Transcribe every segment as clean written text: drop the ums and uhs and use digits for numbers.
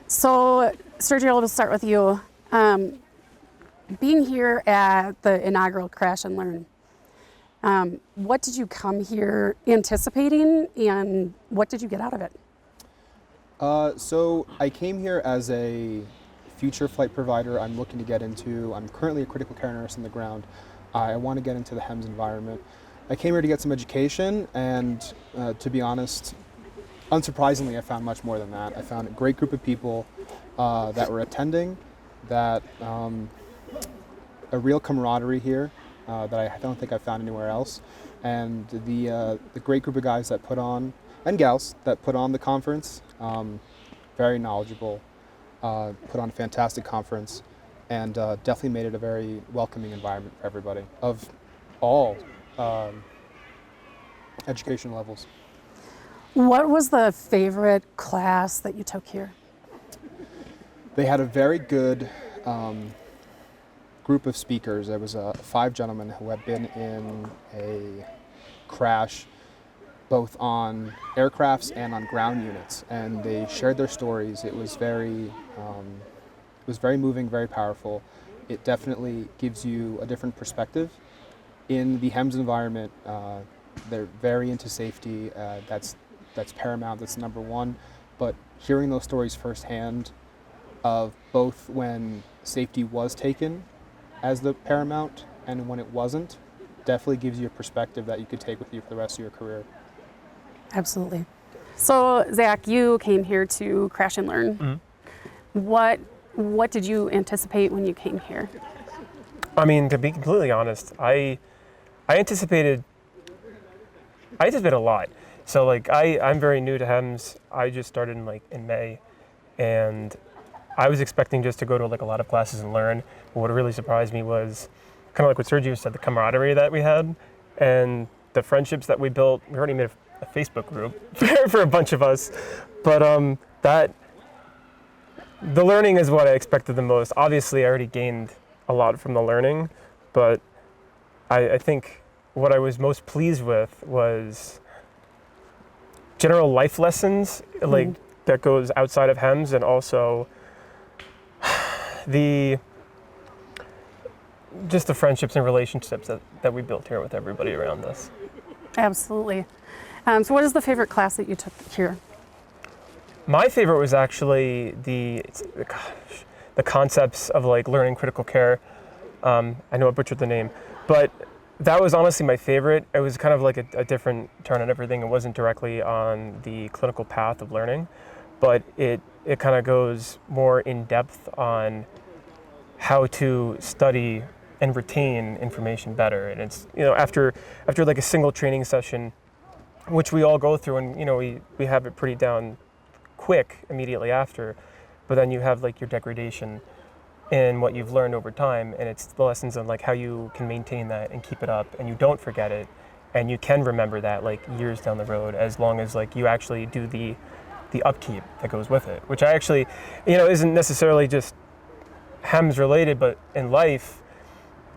So, Sergio, we'll start with you. Being here at the inaugural Crash and Learn, what did you come here anticipating, and what did you get out of it? So I came here as a future flight provider. I'm looking to get into, I'm currently a critical care nurse on the ground. I want to get into the HEMS environment. I came here to get some education, and to be honest, unsurprisingly, I found much more than that. I found a great group of people that were attending, that a real camaraderie here that I don't think I found anywhere else, and the great group of guys that put on, and gals that put on the conference, very knowledgeable, put on a fantastic conference, and definitely made it a very welcoming environment for everybody of all education levels. What was the favorite class that you took here? They had a very good group of speakers. There was 5 gentlemen who had been in a crash both on aircrafts and on ground units, and they shared their stories. It was very moving, very powerful. It definitely gives you a different perspective. In the HEMS environment, they're very into safety. That's paramount, that's number one. But hearing those stories firsthand of both when safety was taken as the paramount and when it wasn't, definitely gives you a perspective that you could take with you for the rest of your career. Absolutely. So, Zach, you came here to Crash and Learn. Mm-hmm. What did you anticipate when you came here? I mean, to be completely honest, I anticipated a lot. So I'm very new to HEMS. I just started in May, and I was expecting just to go to a lot of classes and learn. But what really surprised me was kind of like what Sergio said, the camaraderie that we had and the friendships that we built. We already made a Facebook group for a bunch of us, but the learning is what I expected the most. Obviously, I already gained a lot from the learning, but I think what I was most pleased with was general life lessons, that goes outside of HEMS, and also the friendships and relationships that we built here with everybody around us. Absolutely. So what is the favorite class that you took here? My favorite was actually the concepts of learning critical care. I know I butchered the name, but that was honestly my favorite. It was kind of like a different turn on everything. It wasn't directly on the clinical path of learning, but it kind of goes more in depth on how to study and retain information better. And it's, after a single training session, which we all go through, and we have it pretty down quick immediately after, but then you have your degradation in what you've learned over time, and it's the lessons on how you can maintain that and keep it up, and you don't forget it, and you can remember that years down the road, as long as you actually do the upkeep that goes with it, which I actually isn't necessarily just HEMS related, but in life,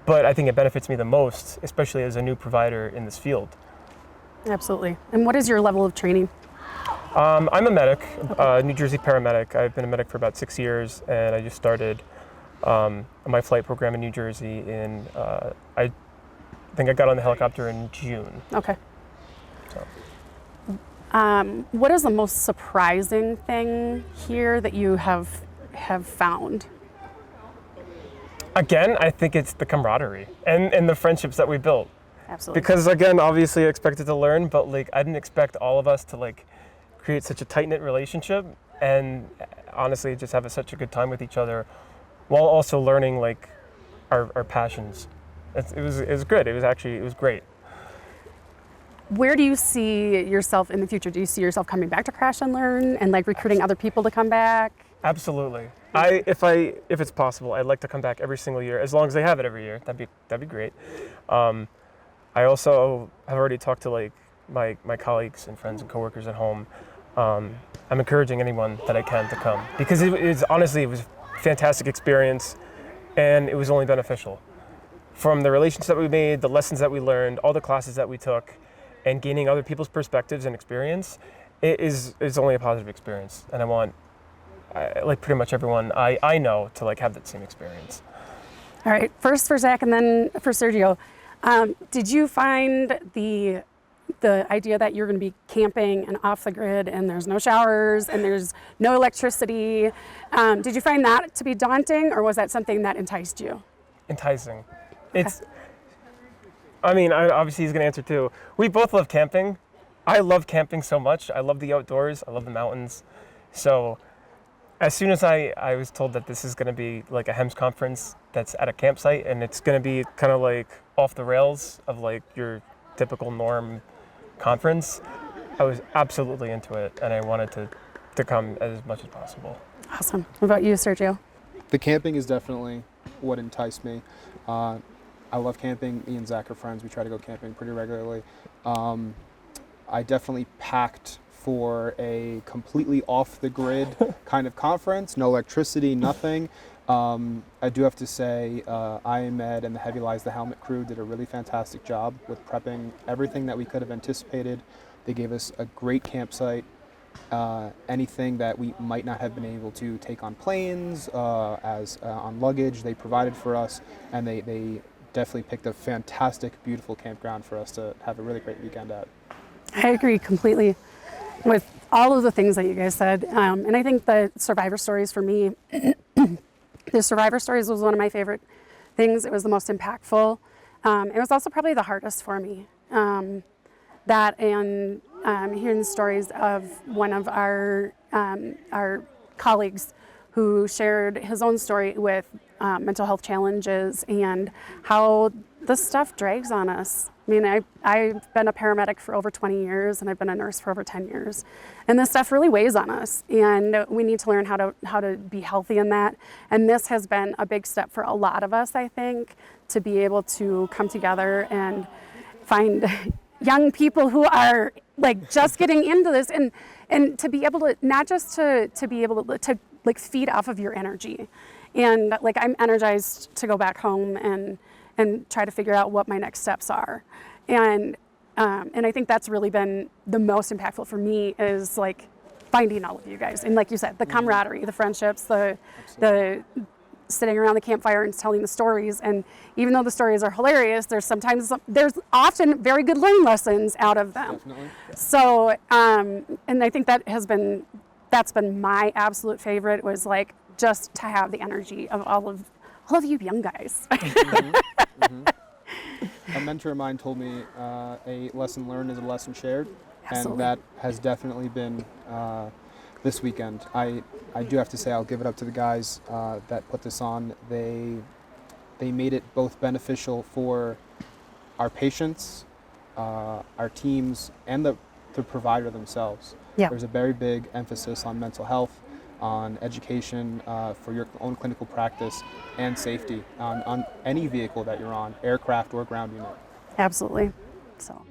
but I think it benefits me the most, especially as a new provider in this field. Absolutely. And what is your level of training? I'm a medic, New Jersey paramedic. I've been a medic for about 6 years, and I just started my flight program in New Jersey I think I got on the helicopter in June. Okay. So. What is the most surprising thing here that you have found? Again, I think it's the camaraderie and the friendships that we built. Absolutely. Because again, obviously I expected to learn, but I didn't expect all of us to create such a tight-knit relationship, and honestly just have such a good time with each other, while also learning our passions. It was good. It was great. Where do you see yourself in the future? Do you see yourself coming back to Crash and Learn and recruiting other people to come back? Absolutely. If it's possible, I'd like to come back every single year, as long as they have it every year. That'd be great. I also have already talked to my colleagues and friends and coworkers at home. I'm encouraging anyone that I can to come, because it was a fantastic experience, and it was only beneficial from the relationships that we made, the lessons that we learned, all the classes that we took, and gaining other people's perspectives and experience, it is only a positive experience. And I want, like pretty much everyone I know to like have that same experience. All right, first for Zach and then for Sergio. Did you find the idea that you're going to be camping and off the grid and there's no showers and there's no electricity, did you find that to be daunting, or was that something that enticed you? Enticing. It's, I mean, obviously he's going to answer too. We both love camping. I love camping so much. I love the outdoors. I love the mountains. So as soon as I was told that this is going to be like a HEMS conference that's at a campsite and it's going to be kind of like off the rails of like your typical norm conference, I was absolutely into it, and I wanted to come as much as possible. Awesome. What about you, Sergio? The camping is definitely what enticed me. I love camping. Me and Zach are friends. We try to go camping pretty regularly. I definitely packed for a completely off the grid kind of conference, no electricity, nothing. I do have to say, IMED and the Heavy Lies the Helmet crew did a really fantastic job with prepping everything that we could have anticipated. They gave us a great campsite. Anything that we might not have been able to take on planes, on luggage, they provided for us, and they definitely picked a fantastic, beautiful campground for us to have a really great weekend at. I agree completely with all of the things that you guys said. And I think the survivor stories for me, the survivor stories was one of my favorite things. It was the most impactful. It was also probably the hardest for me. That and hearing the stories of one of our colleagues who shared his own story with mental health challenges and how this stuff drags on us. I mean, I've been a paramedic for over 20 years and I've been a nurse for over 10 years. And this stuff really weighs on us, and we need to learn how to be healthy in that. And this has been a big step for a lot of us, I think, to be able to come together and find young people who are like just getting into this, and to be able to, not just to be able to like feed off of your energy. And like, I'm energized to go back home and try to figure out what my next steps are. And I think that's really been the most impactful for me, is like finding all of you guys. And like you said, the camaraderie, the friendships, the sitting around the campfire and telling the stories. And even though the stories are hilarious, there's often very good learning lessons out of them. Definitely. So, and I think that's been my absolute favorite, was like just to have the energy of all of you young guys. A mentor of mine told me a lesson learned is a lesson shared. Absolutely. And that has definitely been this weekend. I do have to say, I'll give it up to the guys that put this on. They made it both beneficial for our patients, our teams, and the provider themselves. Yeah. There's a very big emphasis on mental health, on education for your own clinical practice, and safety on any vehicle that you're on, aircraft or ground unit. Absolutely. So.